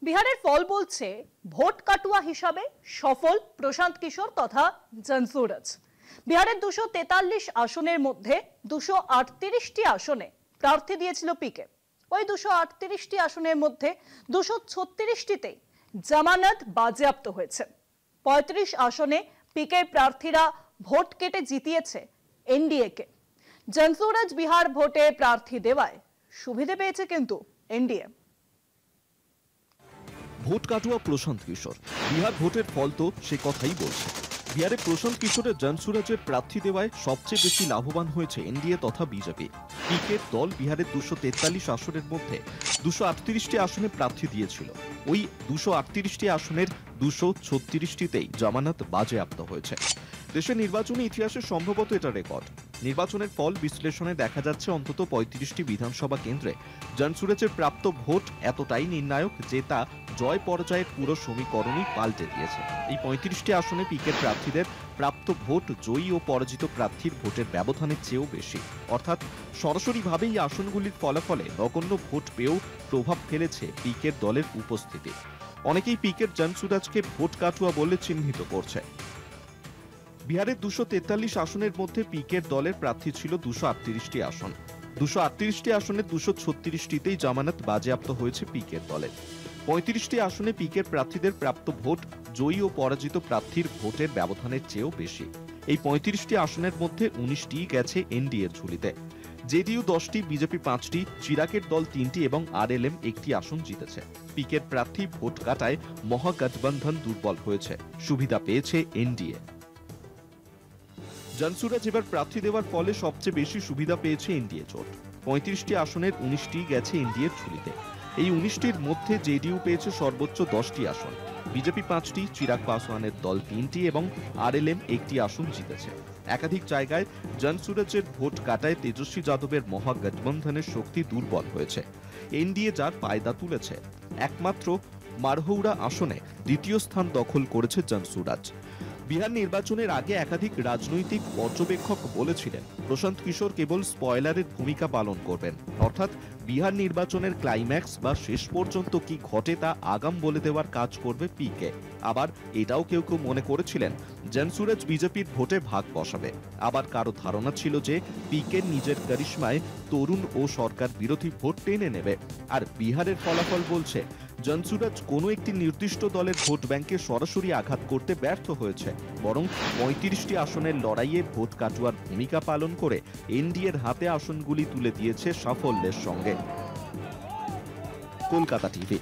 বিহারের ফল বলছে ভোট কাটুয়া হিসাবে সফল প্রশান্ত কিশোর তথা জনসুরজ। বিহারের 243 আসনের মধ্যে 238টি আসনে প্রার্থী দিয়েছিল পিকে। ওই 238টি আসনের মধ্যে 236টিতে জামানত বাজেয়াপ্ত হয়েছে। 35 আসনে পিকে প্রার্থীরা ভোট কেটে জিতিয়েছে এনডিএ কে। জনসুরজ বিহার ভোটে প্রার্থী দেওয়ায় সুবিধে পেয়েছে কিন্তু এনডিএ। ভোট কাটুয়া প্রশান্ত কিশোর, বিহার ভোটের ফল তো সে কথাই বলছে। বিহারে প্রশান্ত কিশোরের জনসুরজের প্রার্থী দেওয়ায় সবচেয়ে বেশি লাভবান হয়েছে এনডিএ তথা বিজেপি। পিকের দল বিহারের 243 আসনের মধ্যে 238টি আসনে প্রার্থী দিয়েছিল। ওই 238টি আসনের 236টিতেই জামানত বাজেয়াপ্ত হয়েছে। দেশের নির্বাচনী ইতিহাসে সম্ভবত এটা রেকর্ড। নির্বাচনের ফল বিশ্লেষণে দেখা যাচ্ছে অন্তত 35টি বিধানসভা কেন্দ্রে জনসুরজের প্রাপ্ত ভোট এতটাই নির্ণায়ক যে তা জয় পরাজয়ের পুরো সমীকরণই পাল্টে দিয়েছে। এই 35টি আসনে পিকের প্রার্থীদের প্রাপ্ত ভোট জয়ী ও পরাজিত প্রার্থীর ভোটের ব্যবধানের চেয়েও বেশি। অর্থাৎ সরাসরিভাবে এই আসনগুলির ফলাফলে নগণ্য ভোট পেয়েও প্রভাব ফেলেছে পিকের দলের উপস্থিতি। অনেকেই পিকের জনসুরজকে ভোট কাটুয়া বলে চিহ্নিত করছে। বিহারের 243 আসনের মধ্যে পিকের দলের প্রার্থী ছিল 238টি আসন। 238টি আসনের 236টিতেই জামানত বাজেয়াপ্ত হয়েছে পিকের দলের। 35টি আসনে পিকের প্রার্থীদের প্রাপ্ত ভোট জয়ী ও পরাজিত প্রার্থীর ভোটের ব্যবধানের চেয়েও বেশি। এই 35টি আসনের মধ্যে 19টি গেছে এনডিএর ঝুলিতে। জেডিইউ 10টি, বিজেপি 5টি, চিরাগের দল 3টি এবং আরএলএম 1টি আসন জিতেছে। পিকের প্রার্থী ভোট কাটায় মহাগঠবন্ধন দুর্বল হয়েছে, সুবিধা পেয়েছে এনডিএ। জনসুরজ এবার প্রার্থী দেওয়ার ফলে সবচেয়ে বেশি সুবিধা পেয়েছে এনডিএ জোট। 35টি আসনের 19টি গেছে এনডিএর ঝুলিতে। এই 19টির মধ্যে জেডিইউ পেয়েছে সর্বোচ্চ 10টি আসন, বিজেপি 5টি, চিরাগ পাসওয়ানের দল 3টি এবং আরএলএম 1টি আসন জিতেছে। একাধিক জায়গায় জনসুরজের ভোট কাটায় তেজস্বী যাদবের মহাগঠবন্ধনের শক্তি দুর্বল হয়েছে। এনডিএ যার পায়দা তুলেছে। একমাত্র মারহৌরা আসনে দ্বিতীয় স্থান দখল করেছে জনসুরজ। বিহার নির্বাচনের আগে একাধিক রাজনৈতিক পর্যবেক্ষক বলেছিলেন প্রশান্ত কিশোর কেবল স্পয়লারের ভূমিকা পালন করবেন, অর্থাৎ বিহার নির্বাচনের ক্লাইম্যাক্স বা শেষ পর্যন্ত কি ঘটে তা আগাম বলে দেওয়ার কাজ করবে পিকে। আবার এটাও কেউ কেউ মনে করেছিলেন জনসুরজ বিজেপির ভোটে ভাগ বসাবে। আবার কারো ধারণা ছিল যে পিকে নিজের কারিশমায় তরুণ ও সরকার বিরোধী ভোট টেনে নেবে। আর বিহারের ফলাফল বলছে জনসুরজ কোনো একটি নির্দিষ্ট দলের ভোট ব্যাংকে সরাসরি আঘাত করতে ব্যর্থ হয়েছে, বরং 35টি আসনের লড়াইয়ে ভোট কাটুয়ার ভূমিকা পালন করে এনডিএর হাতে আসনগুলি তুলে দিয়েছে সাফল্যের সঙ্গে। কলকাতা টিভি।